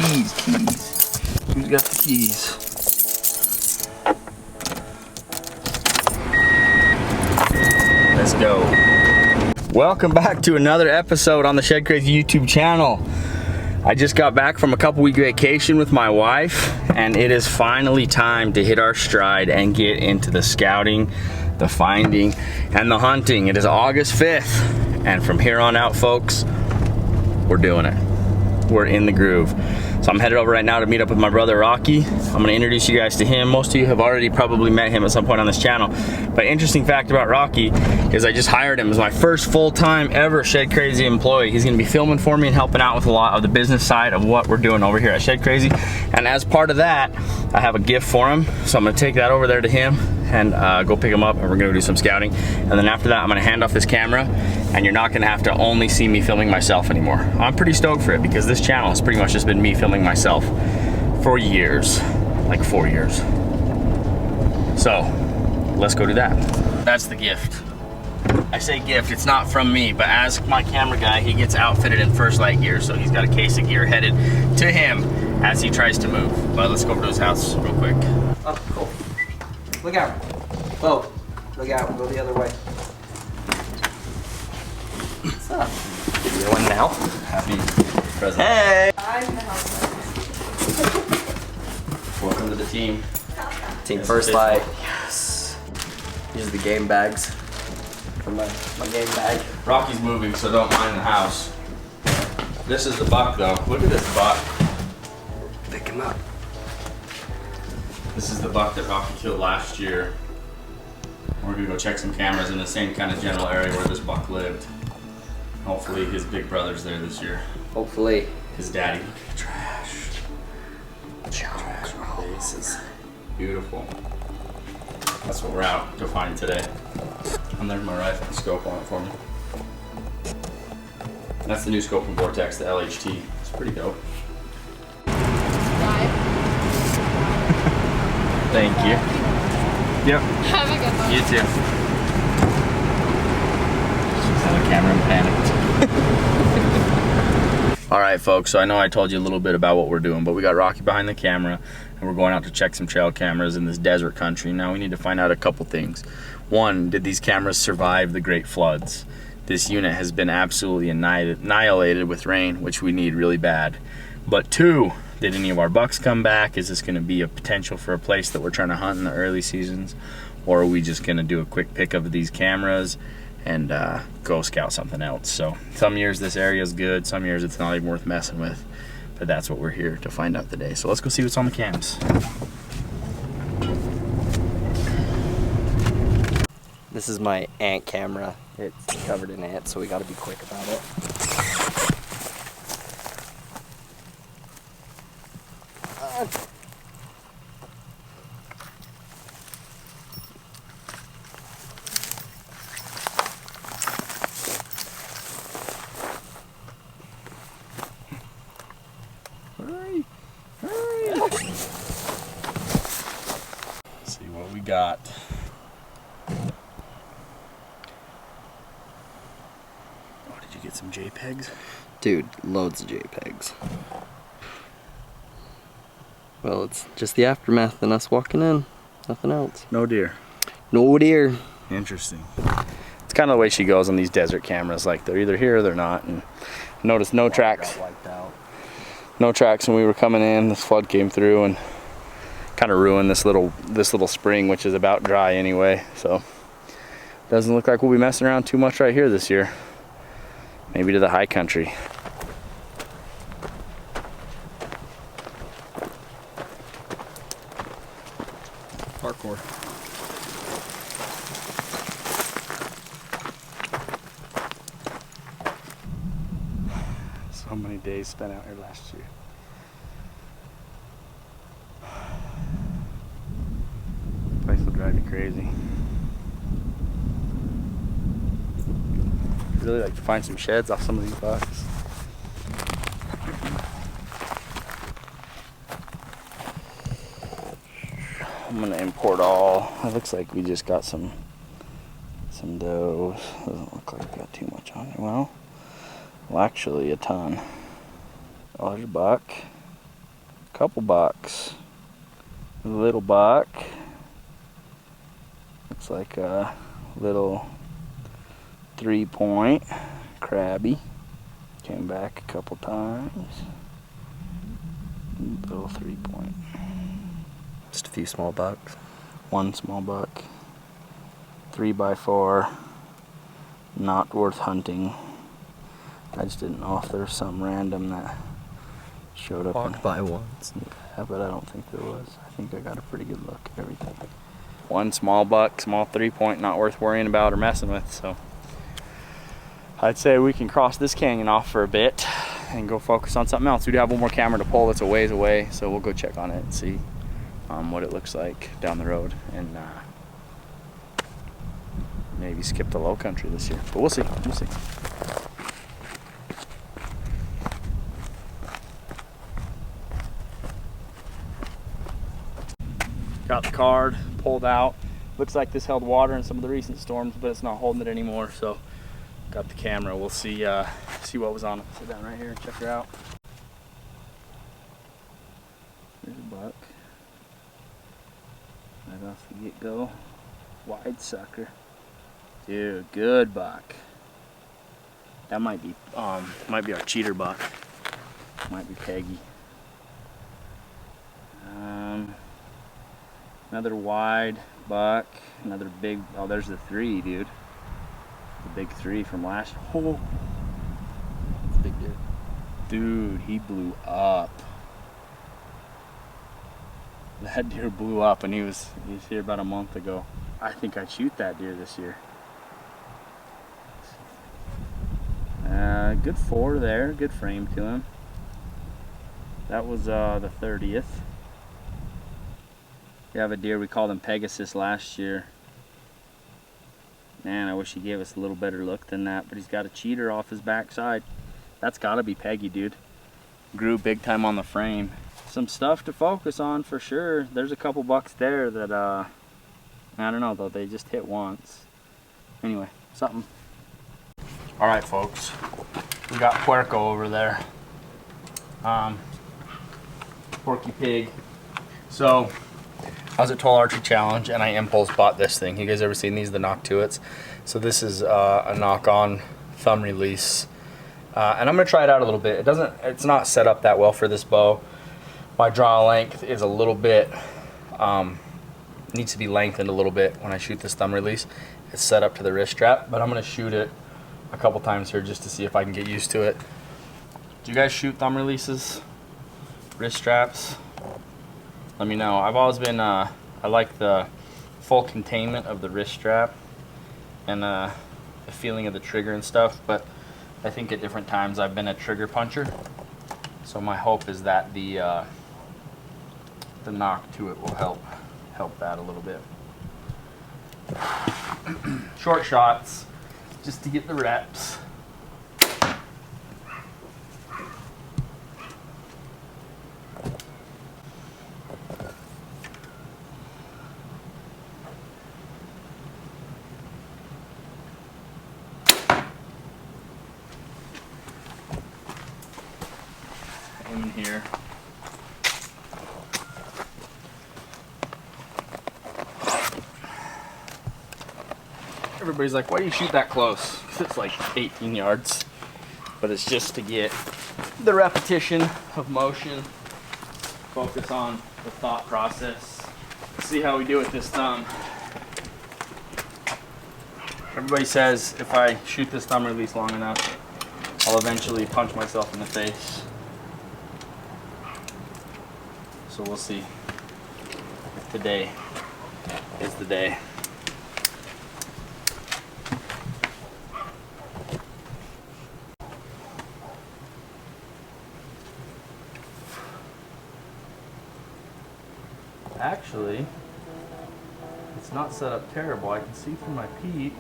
Keys. Who's got the keys? Let's go. Welcome back to another episode on the Shedcrazy YouTube channel. I just got back from a couple-week vacation with my wife, and it is finally time to hit our stride and get into the scouting, the finding, and the hunting. It is August 5th, and from here on out, folks, we're doing it. We're in the groove. So I'm headed over right now to meet up with my brother Rocky. I'm gonna introduce you guys to him. Most of you have already probably met him at some point on this channel. But interesting fact about Rocky is I just hired him as my first full-time ever Shedcrazy employee. He's gonna be filming for me and helping out with a lot of the business side of what we're doing over here at Shedcrazy. And as part of that, I have a gift for him. So I'm gonna take that over there to him and go pick him up, and we're gonna do some scouting. And then after that, I'm gonna hand off this camera, and you're not gonna have to only see me filming myself anymore. I'm pretty stoked for it because this channel has pretty much just been me filming myself for years, like 4 years. So let's go do that. That's the gift. I say gift, it's not from me, but as my camera guy, he gets outfitted in First Light gear, so he's got a case of gear headed to him as he tries to move. But let's go over to his house real quick. Oh, cool. Look out. Whoa. Look out. Go the other way. What's up? You going now? Happy present. Hey! Welcome to the team. Team First Light. Yes. These are the game bags. For my game bag. Rocky's moving, so don't mind the house. This is the buck, though. Look at this buck. Pick him up. This is the buck that Rocky killed last year. We're gonna go check some cameras in the same kind of general area where this buck lived. Hopefully his big brother's there this year. Hopefully. His daddy. Look at the trash. Trash on bases. Beautiful. That's what we're out to find today. And there's my rifle scope on it for me. That's the new scope from Vortex, the LHT. It's pretty dope. Thank you. Yep. Have a good one. You too. She's on the camera and panicked. All right, folks, so I know I told you a little bit about what we're doing, but we got Rocky behind the camera, and we're going out to check some trail cameras in this desert country. Now we need to find out a couple things. One, did these cameras survive the great floods? This unit has been absolutely annihilated with rain, which we need really bad. But two, did any of our bucks come back? Is this gonna be a potential for a place that we're trying to hunt in the early seasons? Or are we just gonna do a quick pick of these cameras and go scout something else? So some years this area is good, some years it's not even worth messing with. But that's what we're here to find out today. So let's go see what's on the cams. This is my ant camera. It's covered in ants, so we gotta be quick about it. Hurry, hurry. Let's see what we got. Oh, did you get some JPEGs? Dude, loads of JPEGs. Well, it's just the aftermath and us walking in. Nothing else. No deer. No deer. Interesting. It's kind of the way she goes on these desert cameras. Like they're either here or they're not. And notice no tracks. No tracks when we were coming in. This flood came through and kind of ruined this little spring, which is about dry anyway. So doesn't look like we'll be messing around too much right here this year. Maybe to the high country. Parkour. So many days spent out here last year. Place will drive you crazy. I'd really like to find some sheds off some of these bucks. I'm gonna import all. It looks like we just got some does. Doesn't look like we got too much on it. Well, actually a ton. Oh, there's a buck. Couple bucks. A little buck. Looks like a little 3-point crabby. Came back a couple times. Little 3-point. Just a few small bucks. One small buck. 3x4. Not worth hunting. I just didn't know if there was some random that showed up. Walked by once. Yeah, but I don't think there was. I think I got a pretty good look at everything. One small buck, small 3-point, not worth worrying about or messing with. So I'd say we can cross this canyon off for a bit and go focus on something else. We do have one more camera to pull that's a ways away, so we'll go check on it and see what it looks like down the road, and maybe skip the low country this year. But we'll see. We'll see. Got the card pulled out. Looks like this held water in some of the recent storms, but it's not holding it anymore. So got the camera. We'll see what was on it. Sit down right here and check her out. There's a buck. Right off the get-go. Wide sucker. Dude, good buck. That might be our cheater buck. Might be Peggy. Another wide buck. Another big. Oh, there's the 3, dude. The big 3 from last. Oh, that's a big deer. Dude, he blew up. That deer blew up, and he was here about a month ago. I think I'd shoot that deer this year. Good 4 there, good frame to him. That was the 30th. We have a deer, we called him Pegasus last year. Man, I wish he gave us a little better look than that, but he's got a cheater off his backside. That's gotta be Peggy, dude. Grew big time on the frame. Some stuff to focus on for sure. There's a couple bucks there that, I don't know though, they just hit once. Anyway, something. All right, folks, we got Puerco over there. Porky Pig. So, I was at Toll Archery Challenge and I impulse bought this thing. You guys ever seen these, the knock to its? So this is a knock-on thumb release. And I'm gonna try it out a little bit. It's not set up that well for this bow. My draw length is a little bit, needs to be lengthened a little bit when I shoot this thumb release. It's set up to the wrist strap, but I'm gonna shoot it a couple times here just to see if I can get used to it. Do you guys shoot thumb releases? Wrist straps? Let me know. I've always been, I like the full containment of the wrist strap and the feeling of the trigger and stuff, but I think at different times I've been a trigger puncher. So my hope is that the knock to it will help that a little bit. Short shots, just to get the reps. In here. Everybody's like, why do you shoot that close? Because it's like 18 yards. But it's just to get the repetition of motion, focus on the thought process, see how we do with this thumb. Everybody says if I shoot this thumb release long enough, I'll eventually punch myself in the face. So we'll see if today is the day. Actually, it's not set up terrible. I can see through my peep.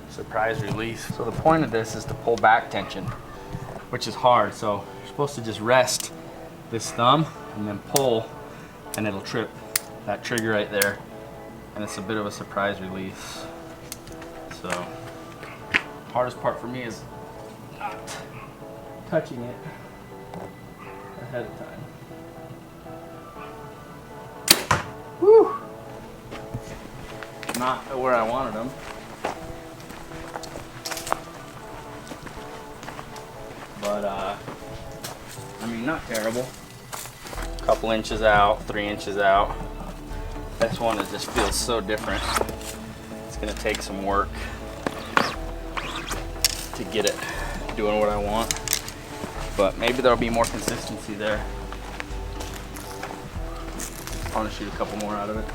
Surprise release. So the point of this is to pull back tension, which is hard. So you're supposed to just rest this thumb and then pull, and it'll trip that trigger right there. And it's a bit of a surprise release. So hardest part for me is not touching it ahead of time. Woo! Not where I wanted them. But, I mean, not terrible. Couple inches out, 3 inches out. This one it just feels so different. It's gonna take some work to get it doing what I want, but maybe there'll be more consistency there. I want to shoot a couple more out of it.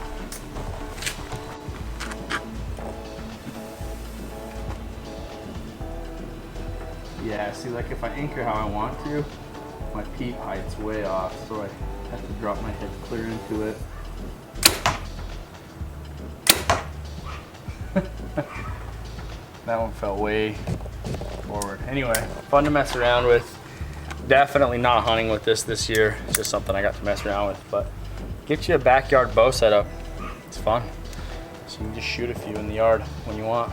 Yeah, see, like if I anchor how I want to, my peep height's way off, so I have to drop my head clear into it. That one fell way forward. Anyway, fun to mess around with. Definitely not hunting with this year. It's just something I got to mess around with, but get you a backyard bow setup. It's fun. So you can just shoot a few in the yard when you want.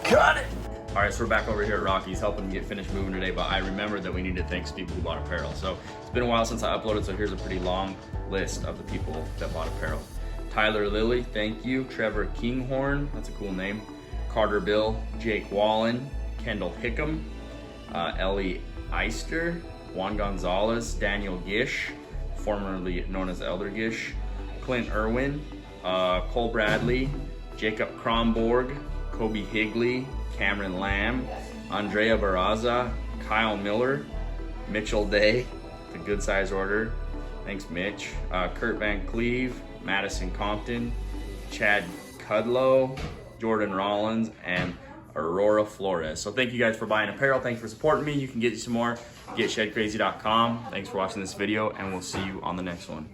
Got it. All right, so we're back over here at Rocky's helping me get finished moving today, but I remembered that we need to thank some people who bought apparel. So it's been a while since I uploaded, so here's a pretty long list of the people that bought apparel. Tyler Lilly, thank you. Trevor Kinghorn, that's a cool name. Carter Bill, Jake Wallen, Kendall Hickam, Ellie Eister, Juan Gonzalez, Daniel Gish, formerly known as Elder Gish, Clint Irwin, Cole Bradley, Jacob Kromborg, Kobe Higley, Cameron Lamb, Andrea Barraza, Kyle Miller, Mitchell Day, the good size order. Thanks, Mitch. Kurt Van Cleve, Madison Compton, Chad Cudlow, Jordan Rollins, and Aurora Flores. So thank you guys for buying apparel. Thanks for supporting me. You can get you some more. Get Shedcrazy.com. Thanks for watching this video, and we'll see you on the next one.